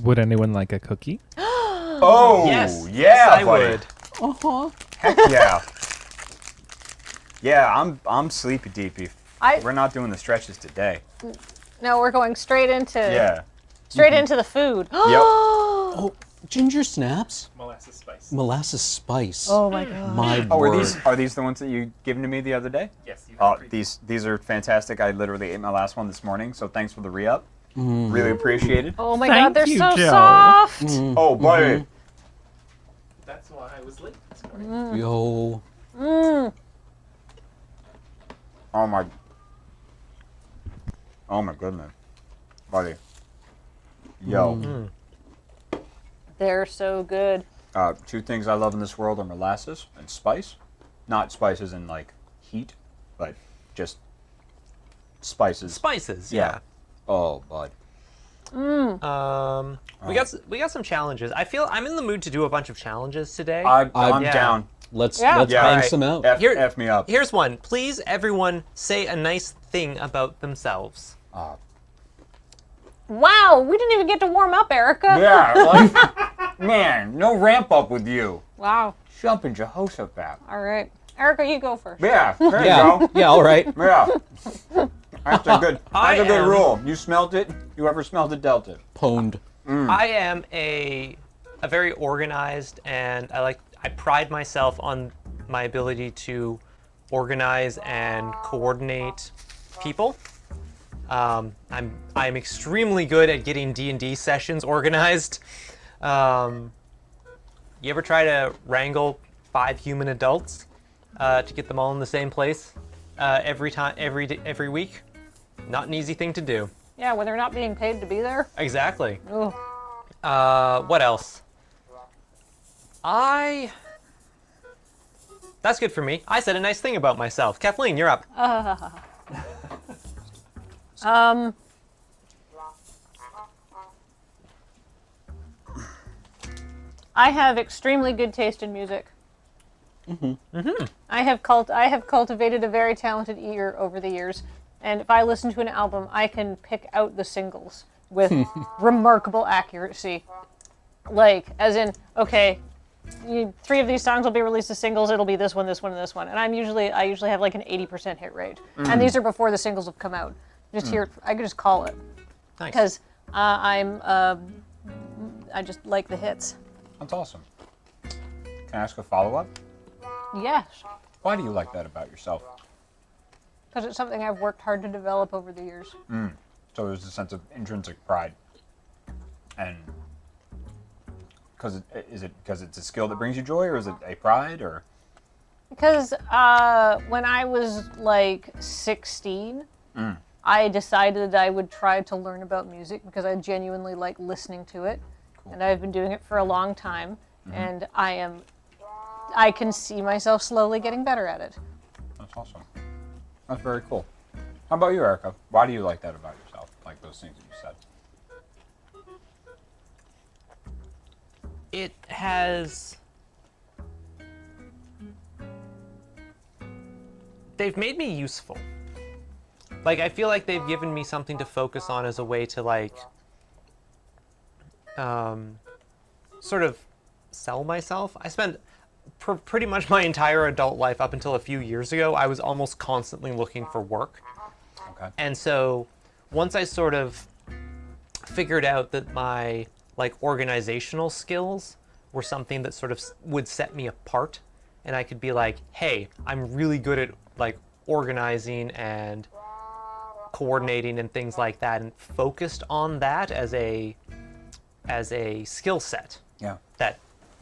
Would anyone like a cookie? Oh, Yes, yeah, yes, I buddy. would. Uh-huh. Heck yeah. Yeah, I'm sleepy deepy. We're not doing the stretches today. No, we're going straight into Yeah. straight into the food. Yep. Oh, ginger snaps? Molasses spice. Molasses spice. Oh my god. My Oh, word. are these the ones that you given to me the other day? Yes, you Oh, these are fantastic. I literally ate my last one this morning, so thanks for the re-up. Really appreciate it. Oh my Thank god, they're you, so Joe. soft. Oh, buddy. That's why I was late this morning. Yo. Oh my goodness, buddy. Yo. They're so good. Two things I love in this world are molasses and spice. Not spices in like heat, but just spices. Spices, Yeah. yeah. Oh, bud. We got some challenges. I feel I'm in the mood to do a bunch of challenges today. I'm Yeah. down. Let's Yeah. let's Yeah. bang Alright. some out. F me up. Here's one. Please, everyone, say a nice thing about themselves. Wow, we didn't even get to warm up, Erica. Yeah, like, man, no ramp up with you. Wow. Jumping Jehoshaphat. All right. Erica, you go first. Yeah, there Yeah. you go. Yeah, all right. Yeah. That's a good. I That's a good am- rule. You smelt it. Whoever smelled it dealt it. Pwned. I am a very organized, and I pride myself on my ability to organize and coordinate people. I'm extremely good at getting D&D sessions organized. You ever try to wrangle 5 human adults to get them all in the same place every week? Not an easy thing to do. Yeah, when they're not being paid to be there. Exactly. Ugh. What else? That's good for me. I said a nice thing about myself. Kathleen, you're up. I have extremely good taste in music. I have cultivated a very talented ear over the years, and if I listen to an album, I can pick out the singles with remarkable accuracy. Like, as in, okay, 3 of these songs will be released as singles. It'll be this one, this one, and this one. And I usually have like an 80% hit rate, and these are before the singles have come out. I can just call it Nice. because I just like the hits. That's awesome. Can I ask a follow-up? Yes, Why do you like that about yourself? because it's something I've worked hard to develop over the years. So there's a sense of intrinsic pride, and is it because it's a skill that brings you joy, or is it a pride, or? Because when I was like 16, I decided I would try to learn about music because I genuinely like listening to it. Cool. And I've been doing it for a long time, and I can see myself slowly getting better at it. That's awesome. That's very cool. How about you, Erica? Why do you like that about yourself? Like those things that you said. It has... They've made me useful. Like, I feel like they've given me something to focus on as a way to, like, sort of sell myself. I spent pretty much my entire adult life up until a few years ago, I was almost constantly looking for work. Okay. And so once I sort of figured out that my like organizational skills were something that sort of would set me apart, and I could be like, hey, I'm really good at like organizing and coordinating and things like that, and focused on that as a skill set. Yeah. That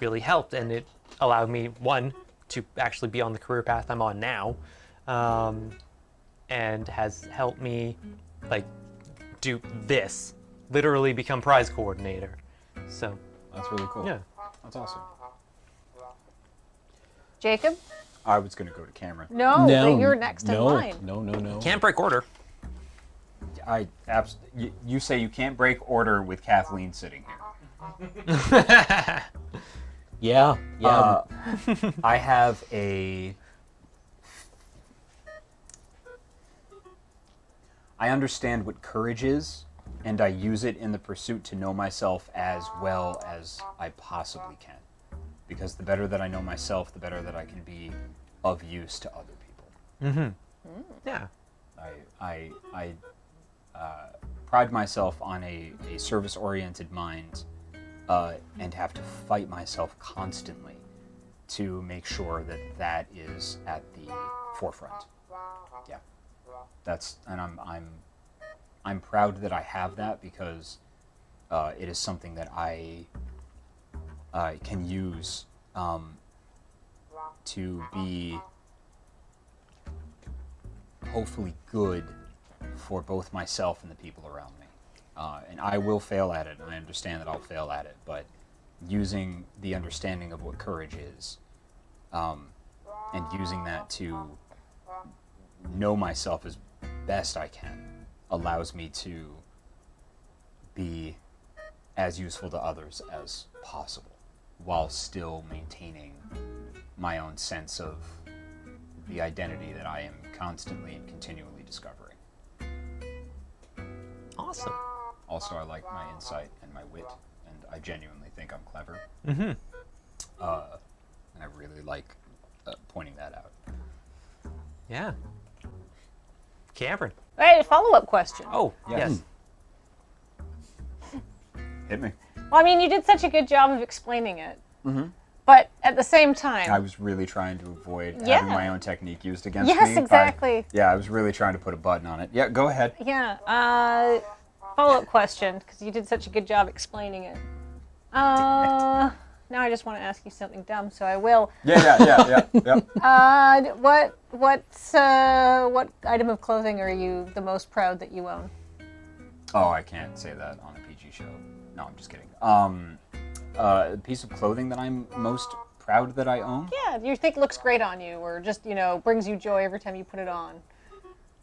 really helped, and it allowed me, one, to actually be on the career path I'm on now, and has helped me like do this, literally become prize coordinator. So That's really cool. yeah. That's awesome. Jacob? I was going to go to Cameron. No, but you're next in line. No. Can't break order. You say you can't break order with Kathleen sitting here. Yeah. I have a... I understand what courage is, and I use it in the pursuit to know myself as well as I possibly can. Because the better that I know myself, the better that I can be of use to other people. Yeah. I pride myself on a service-oriented mind, and have to fight myself constantly to make sure that that is at the forefront. Yeah, and I'm proud that I have that, because it is something that I can use to be hopefully good for both myself and the people around me. And I will fail at it, and I understand that I'll fail at it, but using the understanding of what courage is, and using that to know myself as best I can, allows me to be as useful to others as possible, while still maintaining my own sense of the identity that I am constantly and continually discovering. Awesome. Also, I like my insight and my wit, and I genuinely think I'm clever. Mm-hmm. And I really like pointing that out. Yeah. Cameron. Hey, follow-up question. Oh, Yes. yes. Hit me. Well, I mean, you did such a good job of explaining it. Mm-hmm. But at the same time... I was really trying to avoid Yeah. having my own technique used against me. Yes, exactly. I was really trying to put a button on it. Yeah, go ahead. Yeah. Follow-up question, because you did such a good job explaining it. Now I just want to ask you something dumb, so I will. Yeah. What item of clothing are you the most proud that you own? Oh, I can't say that on a PG show. No, I'm just kidding. A piece of clothing that I'm most proud that I own? Yeah, you think looks great on you, or just, brings you joy every time you put it on.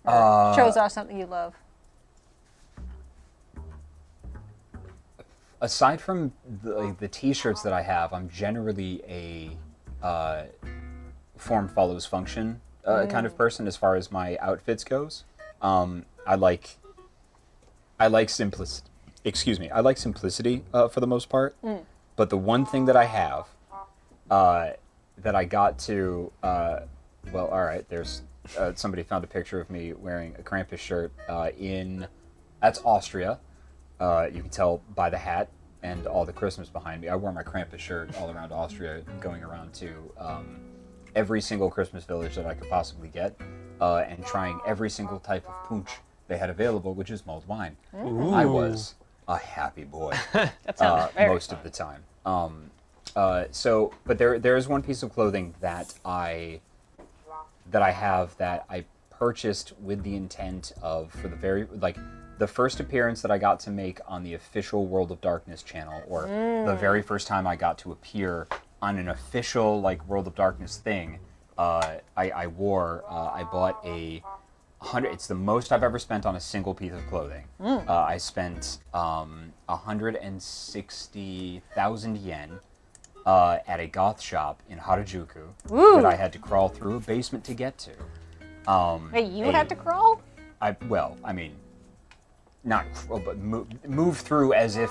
Or shows off something you love. Aside from the t-shirts that I have, I'm generally a form follows function kind of person as far as my outfits goes. I like simplicity. Excuse me. I like simplicity for the most part. But the one thing that I have that I got to, well, all right. There's somebody found a picture of me wearing a Krampus shirt that's Austria. You can tell by the hat and all the Christmas behind me. I wore my Krampus shirt all around Austria, going around to every single Christmas village that I could possibly get, and trying every single type of punch they had available, which is mulled wine. Ooh. I was a happy boy That sounds very most of the time. But there is one piece of clothing that I have that I purchased with the intent of, for the first appearance that I got to make on the official World of Darkness channel, or the very first time I got to appear on an official World of Darkness thing. I bought it's the most I've ever spent on a single piece of clothing. I spent 160,000 yen at a goth shop in Harajuku that I had to crawl through a basement to get to. Hey, you had to crawl? Not crawl, but move through as if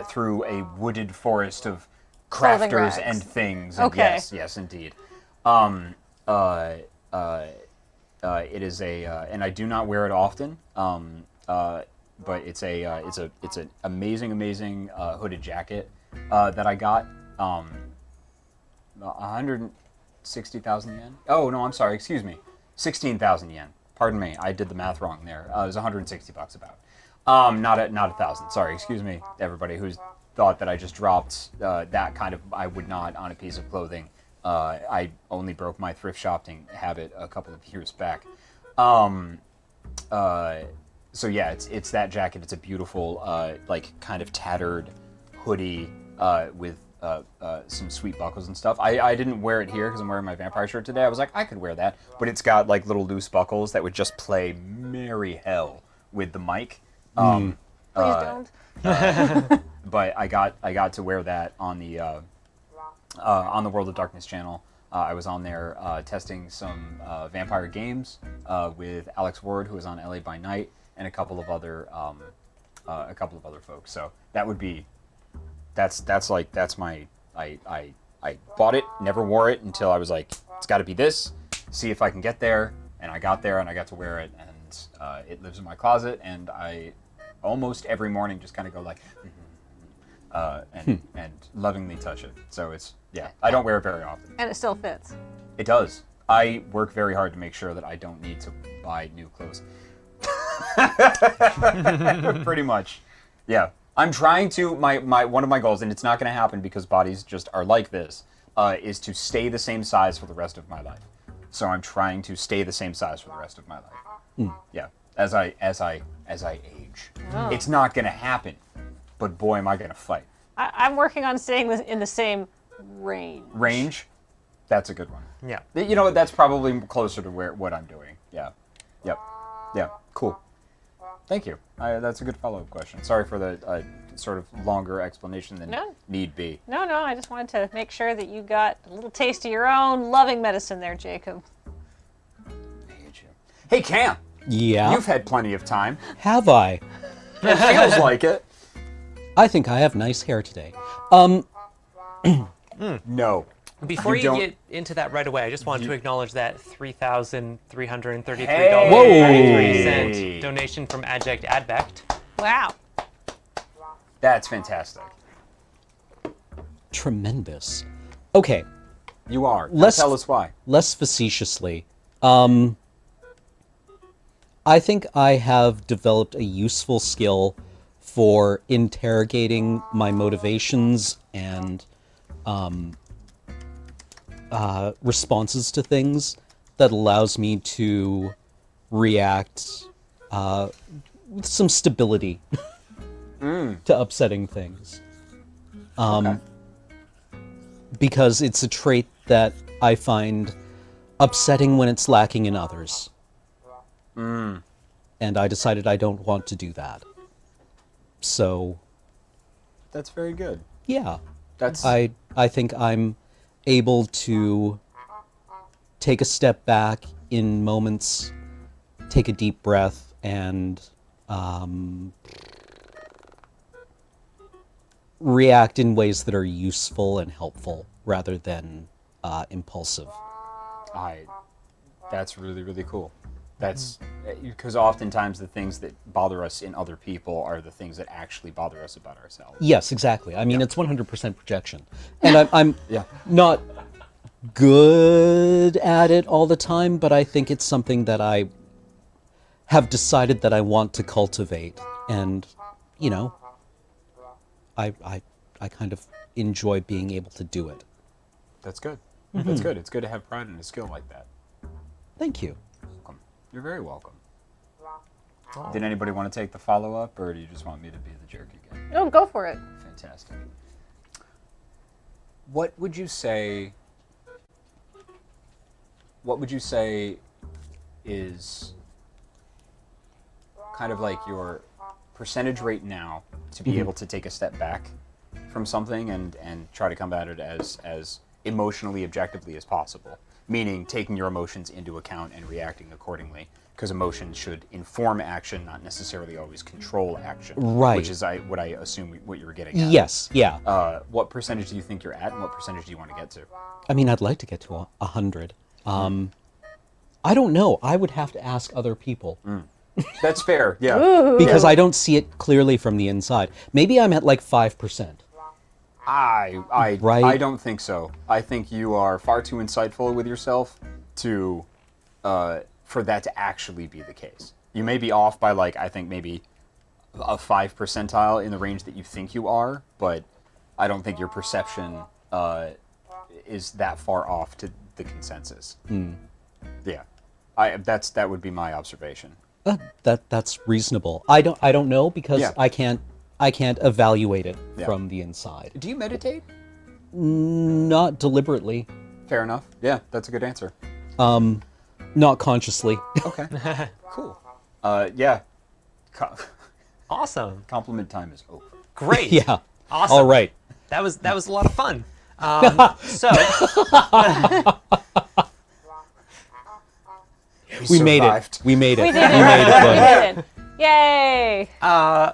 through a wooded forest of Clothing crafters rags. and things. And Okay. Yes, indeed. It is and I do not wear it often. But it's an amazing hooded jacket that I got. 160,000 yen. Oh no, I'm sorry. Excuse me. 16,000 yen. Pardon me. I did the math wrong there. It was $160 about. Not 1,000. Sorry. Excuse me, everybody who's thought that I just dropped that kind of. I would not on a piece of clothing. I only broke my thrift shopping habit a couple of years back. So yeah, it's that jacket. It's a beautiful, kind of tattered hoodie with some sweet buckles and stuff. I didn't wear it here because I'm wearing my vampire shirt today. I was like, I could wear that, but it's got little loose buckles that would just play merry hell with the mic. Please don't. But I got to wear that on the World of Darkness channel. I was on there testing some vampire games with Alex Ward, who was on LA by Night, and a couple of other a couple of other folks. So that would be, that's my, I bought it, never wore it until I was like, it's got to be this. See if I can get there, and I got there, and I got to wear it, and it lives in my closet, and I almost every morning just kind of go like, and lovingly touch it. So it's, yeah, I don't wear it very often. And it still fits. It does. I work very hard to make sure that I don't need to buy new clothes. Pretty much. Yeah. I'm trying to, one of my goals, and it's not going to happen because bodies just are like this, is to stay the same size for the rest of my life. So I'm trying to stay the same size for the rest of my life. Yeah. As I age. Oh. It's not going to happen, but boy, am I going to fight. I'm working on staying in the same range. Range? That's a good one. Yeah. You know what? That's probably closer to what I'm doing. Yeah. Yep. Yeah. Cool. Thank you. That's a good follow-up question. Sorry for the sort of longer explanation than need be. No, I just wanted to make sure that you got a little taste of your own loving medicine there, Jacob. I hate you. Hey, Cam. Yeah. You've had plenty of time. Have I? It feels like it. I think I have nice hair today. No. Before you don't- get into that right away, I just wanted to acknowledge that $3,333.33 Hey. donation from Adject Advect. Wow. That's fantastic. Tremendous. Okay, You are. Now Let's- tell us why. less facetiously. I think I have developed a useful skill for interrogating my motivations and responses to things that allows me to react with some stability to upsetting things. Okay. Because it's a trait that I find upsetting when it's lacking in others. And I decided I don't want to do that. So, That's very good. yeah. That's I think I'm able to take a step back in moments, take a deep breath, and react in ways that are useful and helpful rather than impulsive. That's really, really cool. That's because oftentimes the things that bother us in other people are the things that actually bother us about ourselves. Yes, exactly. I mean, it's 100% projection. And I'm Yeah. not good at it all the time, but I think it's something that I have decided that I want to cultivate. And, you know, I kind of enjoy being able to do it. That's good. That's good. It's good to have pride in a skill like that. Thank you. Welcome. You're very welcome. Did anybody want to take the follow-up, or do you just want me to be the jerk again? No, go for it. Fantastic. What would you say is kind of like your percentage rate now to be able to take a step back from something and try to come at it as emotionally objectively as possible? Meaning taking your emotions into account and reacting accordingly, because emotions should inform action, not necessarily always control action. Right. Which is what I assume what you were getting at. Yes, yeah. What percentage do you think you're at, and what percentage do you want to get to? I mean, I'd like to get to 100. I don't know. I would have to ask other people. That's fair. Yeah. Because I don't see it clearly from the inside. Maybe I'm at like 5%. I Right. don't think so. I think you are far too insightful with yourself to for that to actually be the case. You may be off by like I think maybe a 5 percentile in the range that you think you are, but I don't think your perception is that far off to the consensus. Yeah. That would be my observation. That's reasonable. I don't know because Yeah. I can't evaluate it Yeah. from the inside. Do you meditate? Not deliberately, Fair enough. Yeah, that's a good answer. not consciously. Okay. Cool. Yeah. Awesome. Compliment time is over. Great. Yeah. Awesome. All right. That was a lot of fun. So We made it. survived. We made it. We We did it. made it. We buddy. did it. Yay!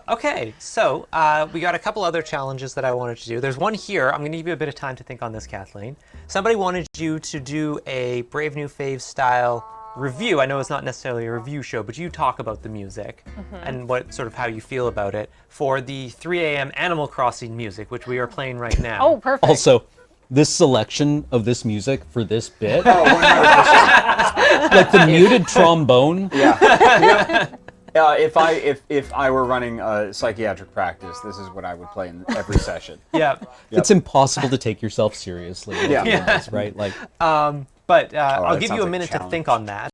Okay, so we got a couple other challenges that I wanted to do. There's one here. I'm going to give you a bit of time to think on this, Kathleen. Somebody wanted you to do a Brave New Fave style review. I know it's not necessarily a review show, but you talk about the music and what sort of how you feel about it for the 3 a.m. Animal Crossing music, which we are playing right now. Oh, perfect. Also, this selection of this music for this bit, Oh, 100%. like the muted trombone. Yeah. If I were running a psychiatric practice, this is what I would play in every session. Yeah. It's impossible to take yourself seriously. Yeah. Right? Like, But I'll that give sounds you a like a minute to challenge. think on that.